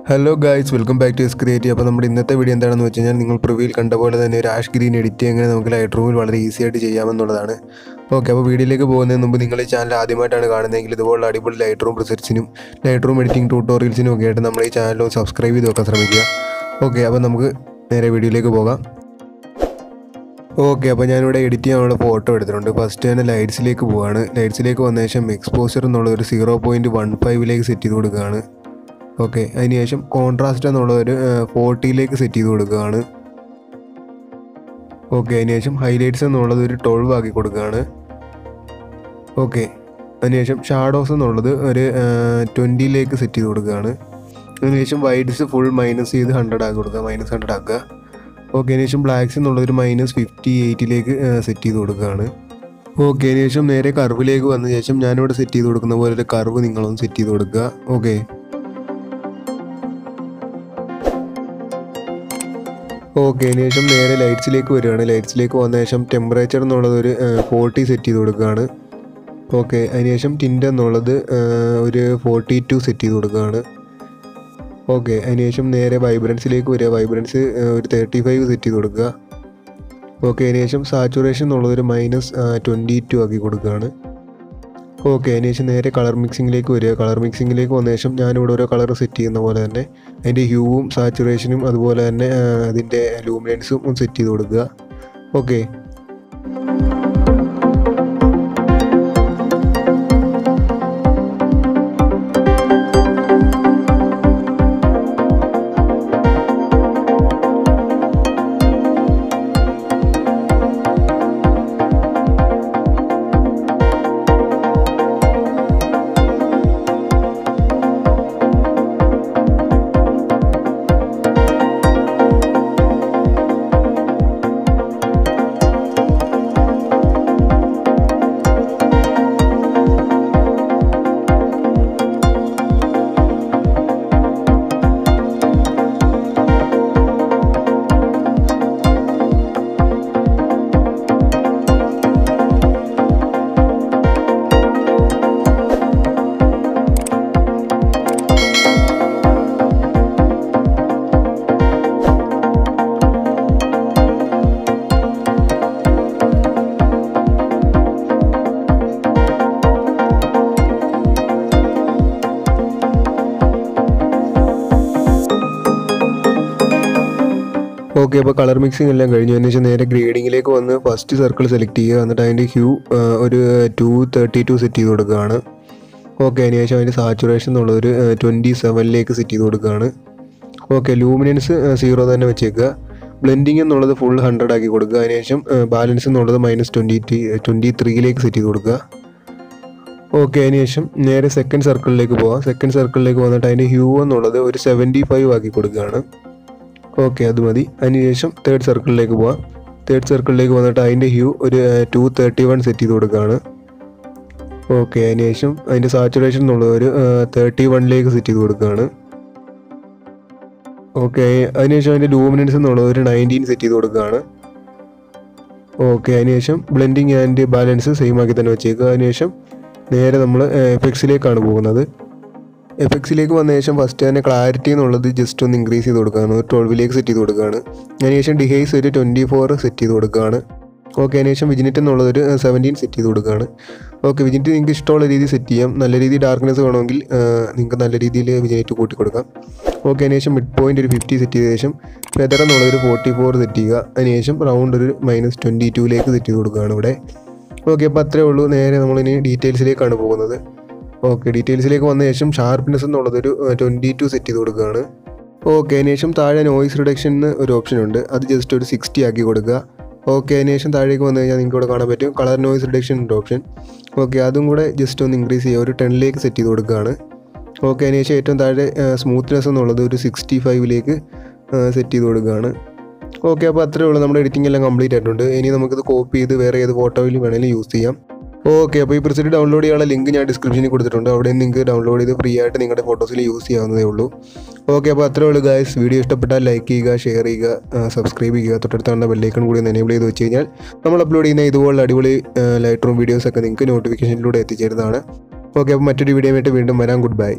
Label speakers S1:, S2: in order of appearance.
S1: Hello guys, welcome back to Creative. അപ്പോൾ നമ്മുടെ ഇന്നത്തെ വീഡിയോ എന്താണെന്ന് വെച്ച് കഴിഞ്ഞാൽ നിങ്ങൾ പ്രിവ്യൂവിൽ കണ്ട പോലെ തന്നെ ഒരു ആഷ് ഗ്രീൻ എഡിറ്റ് എങ്ങനെ നമുക്ക് ലൈറ്റ്റൂമിൽ വളരെ ഈസി ആയിട്ട് ചെയ്യാമെന്നുള്ളതാണ്. ഓക്കെ, അപ്പോൾ വീഡിയോയിലേക്ക് പോകുന്നതിന് മുമ്പ് നിങ്ങൾ ഈ ചാനൽ ആദ്യമായിട്ടാണ് കാണുന്നതെങ്കിൽ ഇതുപോലുള്ള അടിപൊളി ലൈറ്റ്റൂം പ്രിസെറ്റ്സിനും ലൈറ്റ്റൂം എഡിറ്റിംഗ് ട്യൂട്ടോറിയൽസിനും ഒക്കെ ആയിട്ട് നമ്മുടെ ഈ ചാനൽ ഒന്ന് സബ്സ്ക്രൈബ് ചെയ്ത് വെക്കാൻ ശ്രമിക്കുക. ഓക്കെ, അപ്പോൾ നമുക്ക് നേരെ വീഡിയോയിലേക്ക് പോകാം. ഓക്കെ, അപ്പോൾ ഞാനിവിടെ എഡിറ്റ് ചെയ്യാനുള്ള ഫോട്ടോ എടുത്തിട്ടുണ്ട്. ഫസ്റ്റ് തന്നെ ലൈറ്റ്സിലേക്ക് പോവുകയാണ്. ലൈറ്റ്സിലേക്ക് വന്ന ശേഷം എക്സ്പോഷർ എന്നുള്ള ഒരു 0.15 സെറ്റ് ചെയ്ത് കൊടുക്കുകയാണ്. ഓക്കെ, അതിനുശേഷം കോൺട്രാസ്റ്റ് എന്നുള്ളൊരു 40 സെറ്റ് ചെയ്ത് കൊടുക്കുകയാണ്. ഓക്കെ, അതിനുശേഷം ഹൈലൈറ്റ്സ് എന്നുള്ളത് ഒരു 12 ആക്കി കൊടുക്കുകയാണ്. ഓക്കെ, അതിനുശേഷം ഷാഡോസ് എന്നുള്ളത് ഒരു 20 സെറ്റ് ചെയ്ത് കൊടുക്കുകയാണ്. അതിനുശേഷം വൈറ്റ്സ് ഫുൾ മൈനസ് ചെയ്ത് 100 ആക്കി കൊടുക്കുക, -100 ആക്കുക. ഓക്കെ, അതിനുശേഷം ബ്ലാക്സ് എന്നുള്ളതൊരു -58 സെറ്റ് ചെയ്ത് കൊടുക്കുകയാണ്. ഓക്കെ, അതിനുശേഷം നേരെ കർവിലേക്ക് വന്ന ശേഷം ഞാനിവിടെ സെറ്റ് ചെയ്ത് കൊടുക്കുന്ന പോലെ ഒരു കർവ് നിങ്ങളൊന്ന് സെറ്റ് ചെയ്ത് കൊടുക്കുക. ഓക്കെ, അതിനുശേഷം നേരെ ലൈറ്റ്സിലേക്ക് വരികയാണ്. ലൈറ്റ്സിലേക്ക് വന്ന ശേഷം ടെമ്പറേച്ചർ എന്നുള്ളത് ഒരു 40 സെറ്റ് ചെയ്ത് കൊടുക്കുകയാണ്. ഓക്കെ, അതിനുശേഷം ടിൻ്റ് എന്നുള്ളത് ഒരു 42 സെറ്റ് ചെയ്ത് കൊടുക്കുകയാണ്. ഓക്കെ, അതിനുശേഷം നേരെ വൈബ്രൻസിലേക്ക് വരിക. വൈബ്രൻസ് ഒരു 35 സെറ്റ് ചെയ്ത് കൊടുക്കുക. ഓക്കെ, അതിനുശേഷം സാച്ചുറേഷൻ എന്നുള്ളതൊരു -22 ആക്കി കൊടുക്കുകയാണ്. ഓക്കെ, അതിനുശേഷം നേരെ കളർ മിക്സിങ്ങിലേക്ക് വരിക. കളർ മിക്സിങ്ങിലേക്ക് വന്ന ശേഷം ഞാനിവിടെ ഓരോ കളർ സെറ്റ് ചെയ്യുന്ന പോലെ തന്നെ അതിൻ്റെ ഹ്യൂവും സാച്ചുറേഷനും അതുപോലെ തന്നെ അതിൻ്റെ ലൂമിനൻസും സെറ്റ് ചെയ്ത് കൊടുക്കുക. ഓക്കെ, അപ്പോൾ കളർ മിക്സിംഗ് എല്ലാം കഴിഞ്ഞു. അതിനുശേഷം നേരെ ഗ്രേഡിങ്ങിലേക്ക് വന്ന് ഫസ്റ്റ് സർക്കിൾ സെലക്ട് ചെയ്യുക. എന്നിട്ട് അതിൻ്റെ ഹ്യൂ ഒരു 232 സെറ്റ് ചെയ്ത് കൊടുക്കുകയാണ്. ഓക്കെ, അതിനുശേഷം അതിൻ്റെ സാച്ചുറേഷൻ എന്നുള്ളൊരു 27 സെറ്റ് ചെയ്ത് കൊടുക്കുകയാണ്. ഓക്കെ, ലൂമിനൻസ് 0 തന്നെ വെച്ചേക്കുക. ബ്ലെൻഡിങ് എന്നുള്ളത് ഫുൾ 100 ആക്കി കൊടുക്കുക. അതിനുശേഷം ബാലൻസ് എന്നുള്ളത് -23 സെറ്റ് ചെയ്ത് കൊടുക്കുക. ഓക്കെ, അതിനുശേഷം നേരെ സെക്കൻഡ് സർക്കിളിലേക്ക് പോകാം. സെക്കൻഡ് സർക്കിളിലേക്ക് വന്നിട്ട് അതിൻ്റെ ഹ്യൂ എന്നുള്ളത് ഒരു 75 ആക്കി കൊടുക്കുകയാണ്. ഓക്കെ, അത് മതി. അതിനുശേഷം തേർഡ് സർക്കിളിലേക്ക് പോവാം. തേർഡ് സർക്കിളിലേക്ക് വന്നിട്ട് അതിൻ്റെ ഹ്യൂ ഒരു 231 സെറ്റ് ചെയ്ത് കൊടുക്കുകയാണ്. ഓക്കെ, അതിനുശേഷം അതിൻ്റെ സാച്ചുറേഷൻ എന്നുള്ളത് ഒരു 31 സെറ്റ് ചെയ്ത് കൊടുക്കുകയാണ്. ഓക്കെ, അതിനുശേഷം അതിൻ്റെ ലൂമിനൻസ് എന്നുള്ളത് ഒരു 19 സെറ്റ് ചെയ്ത് കൊടുക്കുകയാണ്. ഓക്കെ, അതിനുശേഷം ബ്ലെൻഡിങ് ആൻഡ് ബാലൻസ് സെയിം ആക്കി തന്നെ വെച്ചേക്കുക. അതിനുശേഷം നേരെ നമ്മൾ എഫക്ട്സിലേക്കാണ് പോകുന്നത്. എഫക്ട്സിലേക്ക് വന്ന ശേഷം ഫസ്റ്റ് തന്നെ ക്ലാരിറ്റി എന്നുള്ളത് ജസ്റ്റ് ഒന്ന് ഇൻക്രീസ് ചെയ്ത് കൊടുക്കുകയാണ്. 12 സെറ്റ് ചെയ്ത് കൊടുക്കുകയാണ്. അതിനുശേഷം ഡിഹൈസ് ഒരു 24 സെറ്റ് ചെയ്ത് കൊടുക്കുകയാണ്. ഓക്കെ, അതിനുശേഷം വിജിനിറ്റ് എന്നുള്ളതൊരു 17 സെറ്റ് ചെയ്ത് കൊടുക്കുകയാണ്. ഓക്കെ, വിജിനിറ്റ് നിങ്ങൾക്ക് ഇഷ്ടമുള്ള രീതിയിൽ സെറ്റ് ചെയ്യാം. നല്ല രീതിയിൽ ഡാർക്ക്നെസ് വേണമെങ്കിൽ നിങ്ങൾക്ക് നല്ല രീതിയിൽ വിജിനിറ്റ് കൂട്ടി കൊടുക്കാം. ഓക്കെ, അതിനുശേഷം മിഡ് പോയിൻ്റ് ഒരു 50 സെറ്റ് ചെയ്ത ശേഷം ഫെദർ എന്നുള്ളതൊരു 44 സെറ്റ് ചെയ്യുക. അതിനുശേഷം റൗണ്ട് ഒരു -22 സെറ്റ് ചെയ്ത് കൊടുക്കുകയാണ് ഇവിടെ. ഓക്കെ, അപ്പോൾ അത്രേ ഉള്ളൂ. നേരെ നമ്മളിനി ഡീറ്റെയിൽസിലേക്കാണ് പോകുന്നത്. ഓക്കെ, ഡീറ്റെയിൽസിലേക്ക് വന്ന ശേഷം ഷാർപ്നെസ് എന്നുള്ളതൊരു 22 സെറ്റ് ചെയ്ത് കൊടുക്കുകയാണ്. ഓക്കെ, അതിനുശേഷം താഴെ നോയ്സ് റിഡക്ഷൻ ഒരു ഓപ്ഷൻ ഉണ്ട്. അത് ജസ്റ്റ് ഒരു 60 ആക്കി കൊടുക്കുക. ഓക്കെ, അതിനുശേഷം താഴേക്ക് വന്നു കഴിഞ്ഞാൽ നിങ്ങൾക്ക് ഇവിടെ കാണാൻ പറ്റും കളർ നോയ്സ് റിഡക്ഷൻ ഉണ്ട് ഓപ്ഷൻ. ഓക്കെ, അതും കൂടെ ജസ്റ്റ് ഒന്ന് ഇൻക്രീസ് ചെയ്യുക, ഒരു 10 സെറ്റ് ചെയ്ത് കൊടുക്കുകയാണ്. ഓക്കെ, അതിനുശേഷം ഏറ്റവും താഴെ സ്മൂത്ത്നെസ് എന്നുള്ളത് ഒരു 65 സെറ്റ് ചെയ്ത് കൊടുക്കുകയാണ്. ഓക്കെ, അപ്പോൾ അത്രേ ഉള്ളൂ. നമ്മുടെ എഡിറ്റിംഗ് എല്ലാം കംപ്ലീറ്റ് ആയിട്ടുണ്ട്. ഇനി നമുക്കിത് കോപ്പി ചെയ്ത് വേറെ ഏത് ഫോട്ടോയിൽ വേണമെങ്കിലും യൂസ് ചെയ്യാം. ഓക്കെ, അപ്പോൾ ഈ പ്രിസെറ്റ് ഡൗൺലോഡ് ചെയ്യാനുള്ള ലിങ്ക് ഞാൻ ഡിസ്ക്രിപ്ഷനിൽ കൊടുത്തിട്ടുണ്ട്. അവിടെ നിങ്ങൾക്ക് ഡൗൺലോഡ് ചെയ്ത് ഫ്രീ ആയിട്ട് നിങ്ങളുടെ ഫോട്ടോസിൽ യൂസ് ചെയ്യാവുന്നതേ ഉള്ളൂ. ഓക്കെ, അപ്പോൾ അത്രേ ഉള്ളൂ ഗൈസ്. വീഡിയോ ഇഷ്ടപ്പെട്ടാൽ ലൈക്ക് ചെയ്യുക, ഷെയർ ചെയ്യുക, സബ്സ്ക്രൈബ് ചെയ്യുക. തൊട്ടടുത്തുള്ള ബെല്ലൈക്കൺ കൂടി ഒന്ന് എനേബിൾ ചെയ്ത് വെച്ച് കഴിഞ്ഞാൽ നമ്മൾ അപ്ലോഡ് ചെയ്യുന്ന ഇതുപോലുള്ള അടിപൊളി ലൈറ്റ് റൂം വീഡിയോസൊക്കെ നിങ്ങൾക്ക് നോട്ടിഫിക്കേഷനിലൂടെ എത്തിച്ചേരുന്നതാണ്. ഓക്കെ, അപ്പോൾ മറ്റൊരു വീഡിയോ ആയിട്ട് വീണ്ടും വരാം. Good bye.